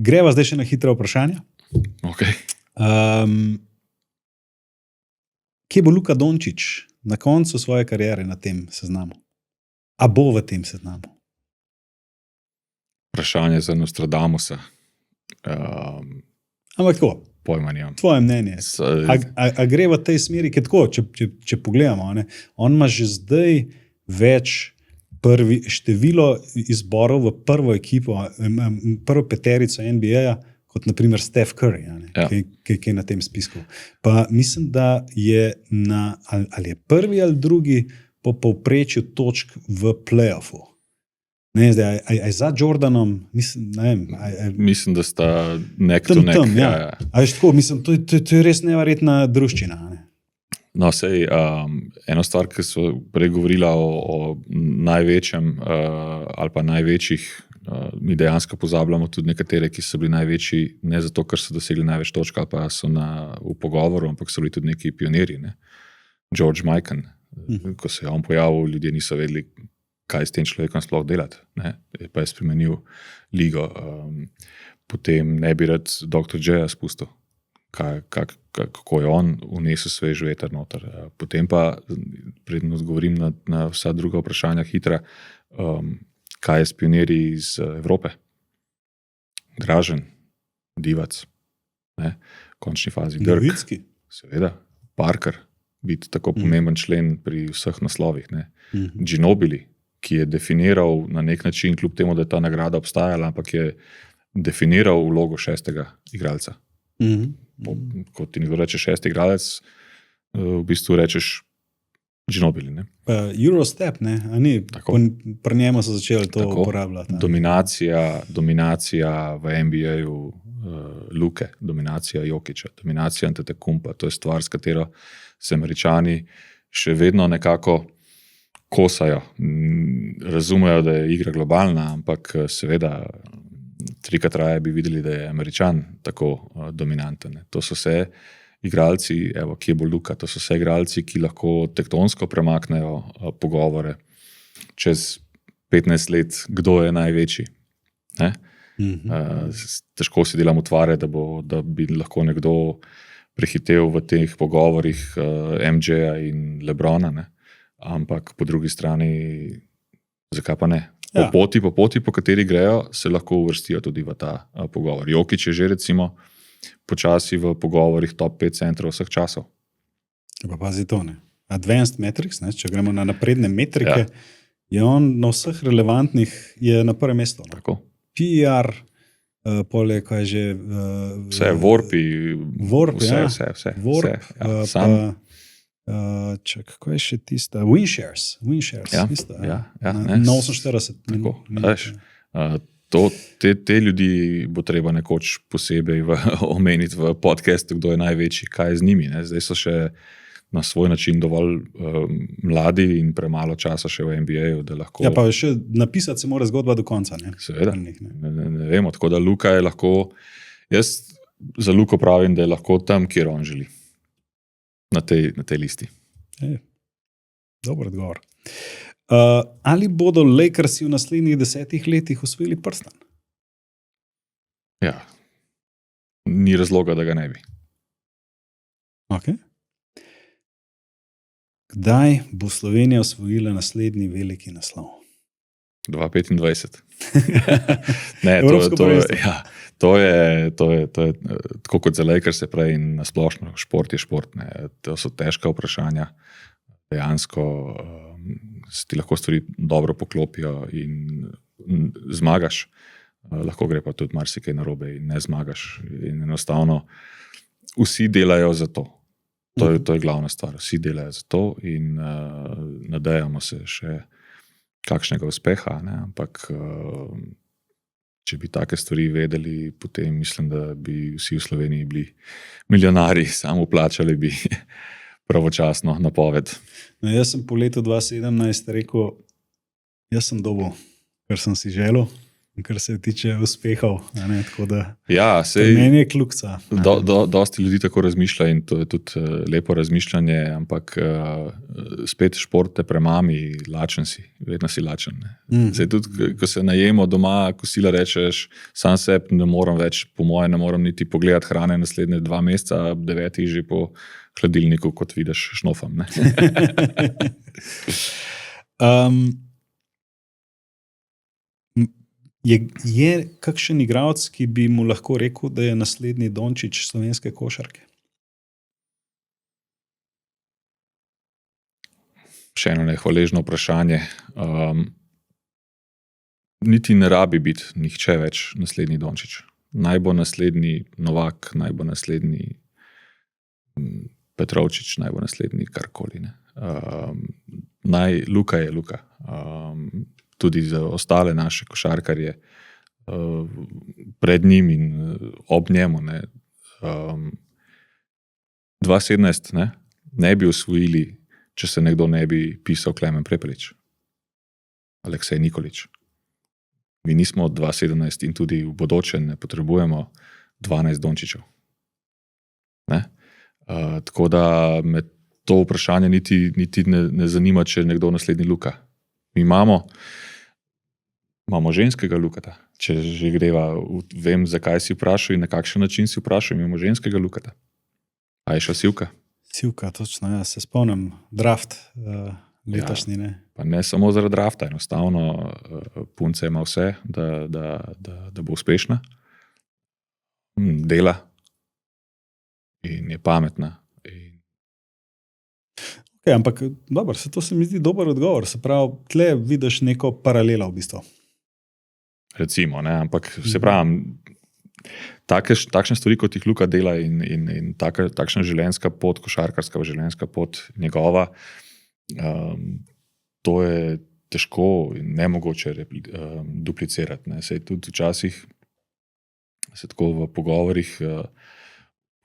Greva zdaj še na hitra vprašanja. Okay. Kje bo Luka Dončić na koncu svoje kariere na tem seznamu? A bo v tem seznamu? Vprašanje za Nostradamusa. Ampak tako, Pojma nimam. tvoje mnenje. A gre v tej smeri, ki je tako, če pogledamo, ne? On ima že zdaj več število izborov v prvo ekipo, prvo peterico NBA-ja, kot naprimer Steph Curry, ki je na tem spisku. Pa mislim, da je ali je prvi ali drugi po povprečju točk v play-offu. Ne, zdaj, aj za Jordanom, mislim, da sta nek to nek. Ja. To je res neverjetna druščina. Ne? No, sej, eno stvar, ki so prej govorila o največjem ali pa največjih, mi dejansko pozabljamo tudi nekatere, ki so bili največji, ne zato, ker so dosegli največ točk, ali pa so v pogovoru, ampak so bili tudi neki pionirji. Ne? George Mikan, ko se je on pojavil, ljudje niso vedeli, kaj s tem človekom sploh delati. Ne? Pa je spremenil ligo. Potem ne bi rad Dr. J-ja spustil. Kako je on vnesel svež veter noter. Potem pa, predno odgovorim na vsa druga vprašanja hitra, kaj je s pionirji iz Evrope? Dražen, Divac, ne? V končni fazi Grk, Novicki. Seveda, Parker, biti tako pomemben člen pri vseh naslovih. Ne? Ginobili, ki je definiral na nek način, kljub temu, da je ta nagrada obstajala, ampak je definiral vlogo šestega igralca. Ko ti nekdo reče šesti igralec, v bistvu rečeš Ginobili. Ne? Eurostep, ne? A ni, pri njemu so začeli to uporabljati. Dominacija v NBA-ju Luke, dominacija Jokića, dominacija Antetokounmpa. To je stvar, s katero se Američani še vedno nekako kosajo. Razumejo, da je igra globalna, ampak seveda trikrat raje bi videli, da je Američan tako dominanten. To so vse igralci, evo, kje bo Luka, to so vse igralci, ki lahko tektonsko premaknejo pogovore čez 15 let, kdo je največji. Ne? Težko si delam utvare, da bi lahko nekdo prehitev v teh pogovorih MJ-ja in Lebrona, ne? Ampak po drugi strani, zakaj pa ne? Po poti, po kateri grejo, se lahko uvrstijo tudi v ta pogovor. Jokić je že recimo počasi v pogovorih top 5 centrov vseh časov. Pa pazi to, ne. Advanced metrics, ne? Če gremo na napredne metrike, je on na vseh relevantnih je na prvem mestu. Tako. PR, poleg kaj že... Vse, Warpi, vse. Warp, sam... kako je še tista? Winshares. Ja, na 48 minut. Te ljudi bo treba nekoč posebej omeniti v podcastu, kdo je največji, kaj je z njimi. Ne? Zdaj so še na svoj način dovolj mladi in premalo časa še v NBA-ju, da lahko... Ja, pa še napisati se mora zgodba do konca. Ne? Seveda, ne vemo. Tako da Luka je lahko... Jaz za Luko pravim, da je lahko tam, kjer on želi. Na tej listi. Dober odgovor. Ali bodo Lakersi v naslednjih 10 letih osvojili prstan? Ja. Ni razloga, da ga ne bi. Okay. Kdaj bo Slovenija osvojila naslednji veliki naslov? 2025. To je tako kot za Lakers je prej in nasplošno šport je šport. Ne. To so težka vprašanja. Dejansko se ti lahko stvari dobro poklopijo in zmagaš. Lahko gre pa tudi marsikaj narobe in ne zmagaš. In enostavno vsi delajo za to. To je glavna stvar. Vsi delajo za to in nadejamo se še kakšnega uspeha, ne? Ampak če bi take stvari vedeli, potem mislim, da bi vsi v Sloveniji bili milijonari, samo plačali bi pravočasno napoved. No, jaz sem po letu 2017 rekel, jaz sem dobil, kar sem si želel. kar se tiče uspehov. Tako da Ja, meni je kljukca. Dosti ljudi tako razmišlja in to je tudi lepo razmišljanje, ampak spet šport te premami, lačen si, vedno si lačen. Zdaj tudi, ko se najemo doma, kosila rečeš, sam sebi ne morem več, po moje ne morem niti pogledati hrane naslednje 2 meseca, 9 že po hladilniku, kot vidiš, šnofam. Je kakšen igralec, ki bi mu lahko rekel, da je naslednji Dončić slovenske košarke? Še eno nehvaležno vprašanje. Niti ne rabi biti nihče več naslednji Dončić. Naj bo naslednji Novak, naj bo naslednji Petrovčič, naj bo naslednji karkoli. Luka je Luka. Tudi za ostale naše košarkarje pred njim in ob njemu. 2017 ne bi osvojili, če se nekdo ne bi pisal Klemen Prepelič, Aleksej Nikolić. Mi nismo 2017 in tudi v bodoče ne potrebujemo 12 Dončićev. Tako da me to vprašanje niti ne zanima, če je nekdo naslednji Luka. Mi imamo ženskega Lukata, če že greva, vem, zakaj si vprašal in na kakšen način si vprašal, imamo ženskega Lukata. A je šel Sivka? Sivka, točno, ja, se spomnim, draft letošnji. Ne? Pa ne samo zaradi drafta, enostavno punca ima vse, da bo uspešna, dela in je pametna. Ampak dobro, to se mi zdi dober odgovor. Se pravi, tle vidiš neko paralelo v bistvu. Recimo, ampak se pravi, takšne stvari, kot jih Luka dela in takšna življenjska pot, košarkarska življenjska pot njegova, to je težko in nemogoče duplicirati. Sej tudi včasih se tako v pogovorih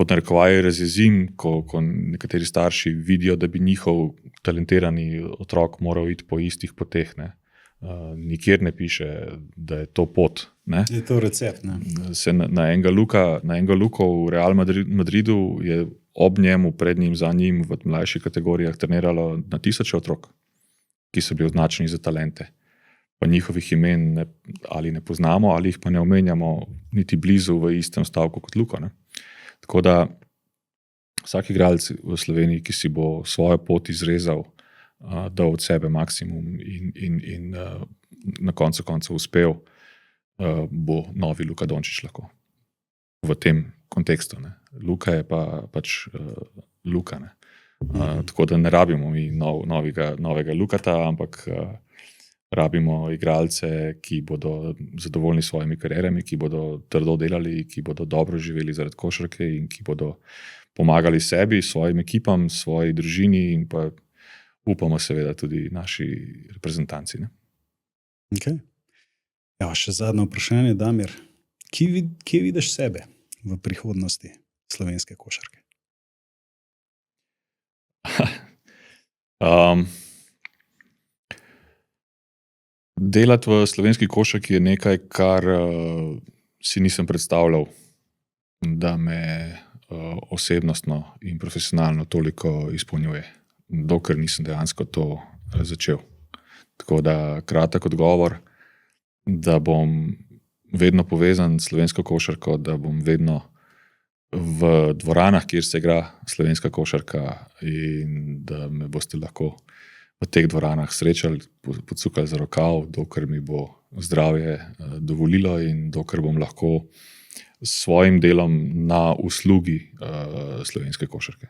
pod narekovaji razjezim, ko nekateri starši vidijo, da bi njihov talentirani otrok moral iti po istih poteh. Nikjer ne piše, da je to pot. Je to recept. Se na enega Luka v Real Madridu je ob njemu, pred njim, za njim v mlajših kategorijah treniralo na 1000 otrok, ki so bili označeni za talente. Pa njihovih imen ali ne poznamo, ali jih pa ne omenjamo niti blizu v istem stavku kot Luka. Tako da vsak igralec v Sloveniji, ki si bo svojo pot izrezal, dal od sebe maksimum in na koncu koncev uspel, bo novi Luka Dončić lahko. V tem kontekstu. Luka je pač Luka. Tako da ne rabimo mi novega Lukata, ampak rabimo igralce, ki bodo zadovoljni s svojimi karierami, ki bodo trdo delali, ki bodo dobro živeli zaradi košarke in ki bodo pomagali sebi, svojim ekipam, svoji družini in pa upamo seveda tudi naši reprezentanci. Okay. Ja, še zadnje vprašanje, Damir. Kje vidiš sebe v prihodnosti slovenske košarke? Delati v slovenski košarki je nekaj, kar si nisem predstavljal, da me osebnostno in profesionalno toliko izpolnjuje, dokler nisem dejansko to začel. Tako da kratek odgovor, da bom vedno povezan s slovensko košarko, da bom vedno v dvoranah, kjer se igra slovenska košarka in da me boste lahko v teh dvoranah srečali, pocukali za rokav, dokler mi bo zdravje dovolilo in dokler bom lahko s svojim delom na uslugi slovenske košarke.